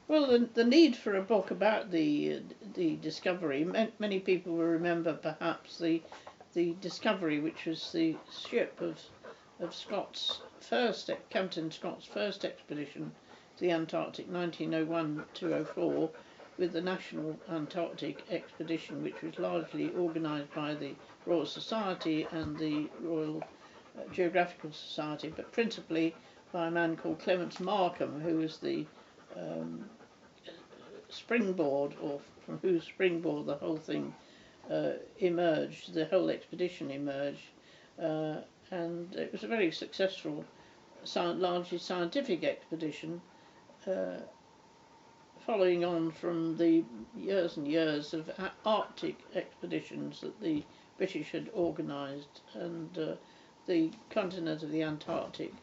Well, the need for a book about the Discovery. Many people will remember perhaps the Discovery, which was the ship of Scott's first Captain Scott's first expedition to the Antarctic, 1901-204, with the National Antarctic Expedition, which was largely organised by the Royal Society and the Royal Geographical Society, but principally by a man called Clements Markham, who was the springboard, or from whose springboard the whole thing emerged, the whole expedition emerged, and it was a very successful, largely scientific expedition, following on from the years and years of Arctic expeditions that the British had organised, and the continent of the Antarctic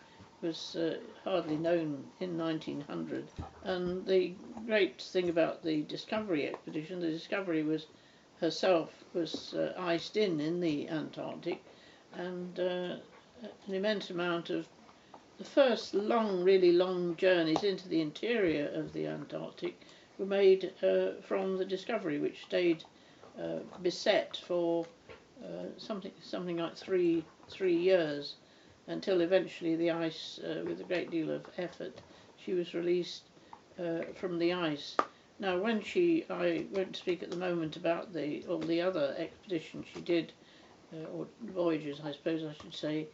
was hardly known in 1900. And the great thing about the Discovery expedition, the Discovery was herself iced in the Antarctic, and an immense amount of the first really long journeys into the interior of the Antarctic were made from the Discovery, which stayed beset for something like three years, until eventually the ice, with a great deal of effort, she was released from the ice. Now, I won't speak at the moment about all the other expeditions she did, or voyages, I suppose I should say,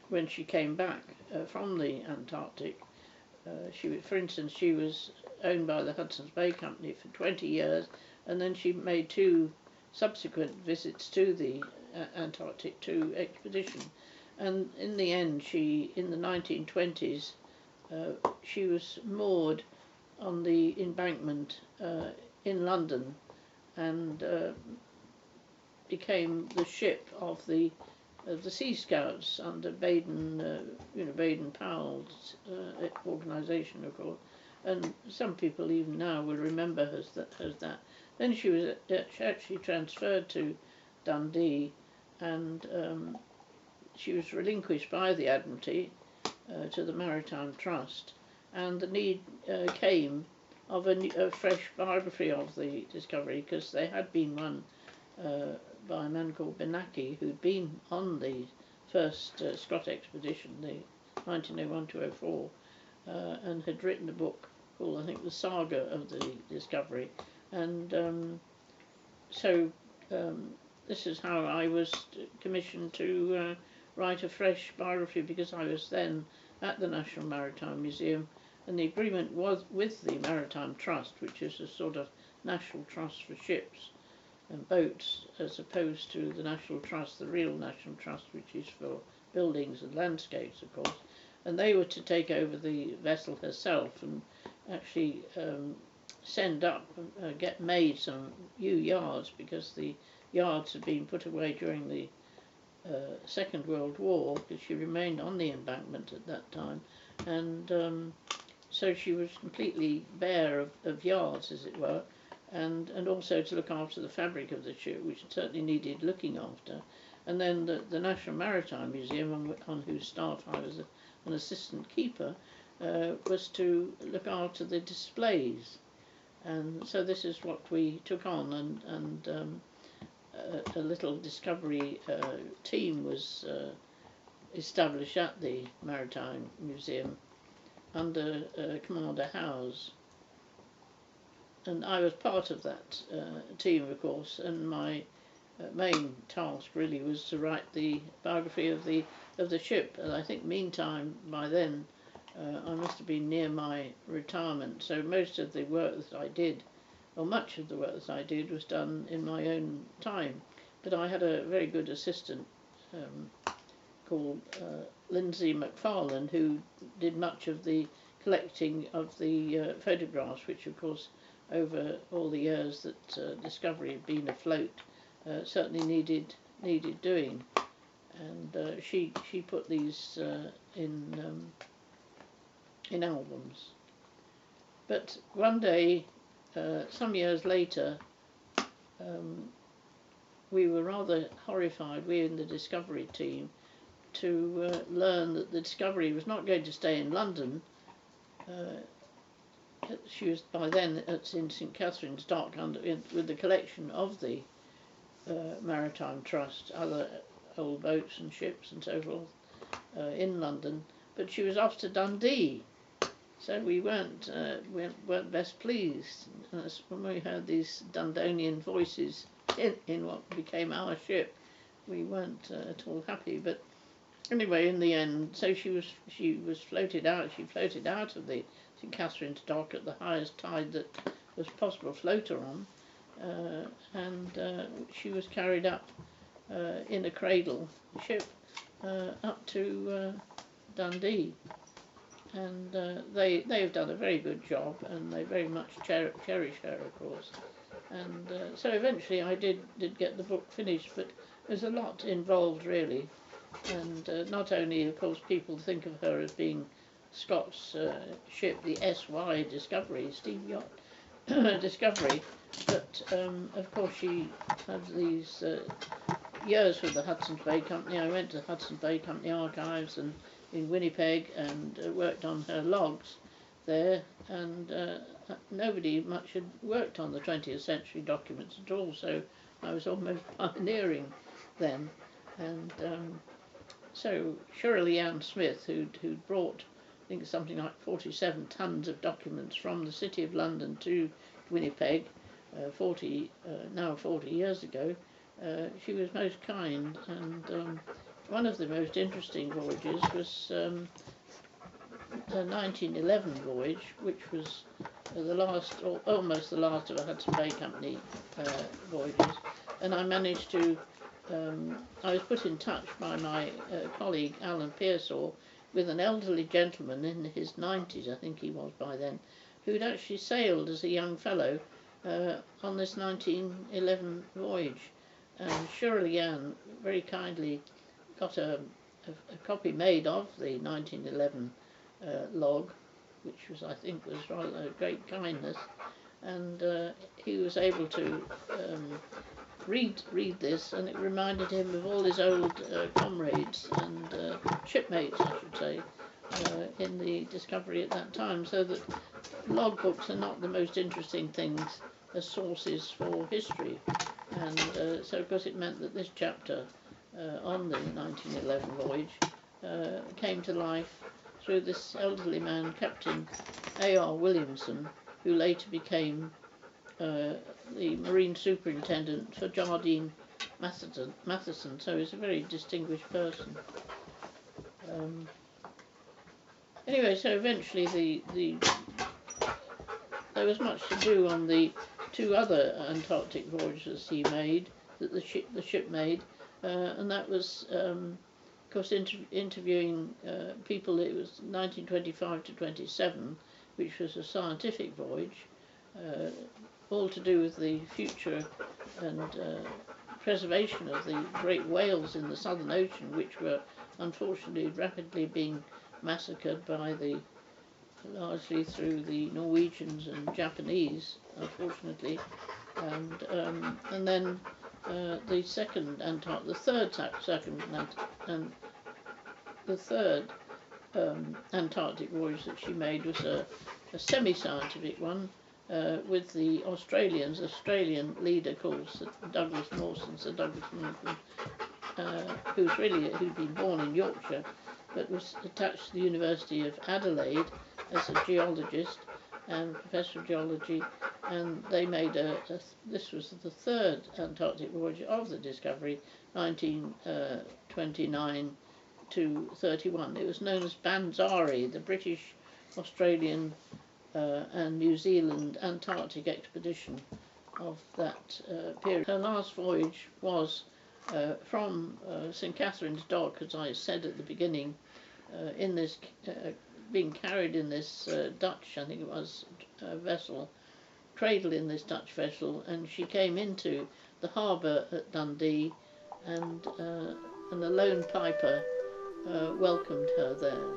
when she came back from the Antarctic. For instance, she was owned by the Hudson Bay Company for 20 years, and then she made 2 subsequent visits to the Antarctic 2 expedition. And in the end, in the 1920s, she was moored on the embankment in London, and became the ship of the Sea Scouts under Baden-Powell's organisation, of course. And some people even now will remember her as that. Then she was actually transferred to Dundee, and she was relinquished by the Admiralty to the Maritime Trust, and the need came of a fresh biography of the Discovery, because there had been one by a man called Benaki, who'd been on the first Scott expedition, the 1901-204, and had written a book called, I think, The Saga of the Discovery. And so this is how I was commissioned to write a fresh biography, because I was then at the National Maritime Museum, and the agreement was with the Maritime Trust, which is a sort of national trust for ships and boats, as opposed to the National Trust, the real National Trust, which is for buildings and landscapes, of course. And they were to take over the vessel herself and actually send up, get made some new yards, because the yards had been put away during the Second World War, because she remained on the embankment at that time, and so she was completely bare of yards, as it were, and also to look after the fabric of the ship, which certainly needed looking after. And then the National Maritime Museum, on whose staff I was an assistant keeper, was to look after the displays. And so this is what we took on, and a little Discovery team was established at the Maritime Museum under Commander Howes. And I was part of that team, of course, and my main task really was to write the biography of the ship. And I think meantime, by then, I must have been near my retirement, so most of the work that I did, or much of the work that I did, was done in my own time. But I had a very good assistant called Lindsay McFarlane, who did much of the collecting of the photographs, which of course over all the years that Discovery had been afloat certainly needed doing. And she put these in albums. But one day, some years later, we were rather horrified, we in the Discovery team, to learn that the Discovery was not going to stay in London. she was by then in St Catherine's Dock with the collection of the Maritime Trust, other old boats and ships and so forth in London, but she was off to Dundee, so we weren't best pleased. When we heard these Dundonian voices in what became our ship, we weren't at all happy. But anyway, in the end, so she was floated out. She floated out of the St Catherine's Dock at the highest tide that was possible to float her on, and she was carried up in a cradle ship up to Dundee, and they've done a very good job, and they very much cherish her, of course. And so eventually I did get the book finished, but there's a lot involved really, and not only, of course, people think of her as being Scott's ship, the SY Discovery, steam yacht Discovery, but of course she had these years with the Hudson Bay Company. I went to the Hudson Bay Company archives and in Winnipeg and worked on her logs there, and nobody much had worked on the 20th century documents at all, so I was almost pioneering then. And so Shirley Ann Smith, who'd brought, I think, something like 47 tons of documents from the City of London to Winnipeg 40 years ago, she was most kind, and one of the most interesting voyages was the 1911 voyage, which was the last, or almost the last, of a Hudson Bay Company voyages, and I managed to, I was put in touch by my colleague Alan Pearsall with an elderly gentleman in his 90s, I think he was by then, who'd actually sailed as a young fellow on this 1911 voyage, and Shirley Ann very kindly got a copy made of the 1911 log, which was, I think, was rather a great kindness, and he was able to read this, and it reminded him of all his old comrades and shipmates, I should say, in the Discovery at that time, so that logbooks are not the most interesting things as sources for history, and so of course it meant that this chapter on the 1911 voyage came to life through this elderly man, Captain A.R. Williamson, who later became the Marine Superintendent for Jardine Matheson, so he's a very distinguished person. Anyway, so eventually there was much to do on the two other Antarctic voyages he made, that the ship made, and that was, of course, interviewing people. It was 1925 to 27, which was a scientific voyage, all to do with the future and preservation of the great whales in the Southern Ocean, which were unfortunately rapidly being massacred by largely through the Norwegians and Japanese, unfortunately, and then the third Antarctic voyage that she made was a semi-scientific one with the Australian leader called Sir Douglas Mawson, who'd been born in Yorkshire, but was attached to the University of Adelaide as a geologist and professor of geology, and they made this was the third Antarctic voyage of the Discovery, 1929 to 31. It was known as Banzari, the British, Australian and New Zealand Antarctic expedition of that period. Her last voyage was from St Catherine's Dock, as I said at the beginning, in this being carried in this Dutch, I think it was, vessel, cradled in this Dutch vessel, and she came into the harbour at Dundee, and a lone piper welcomed her there.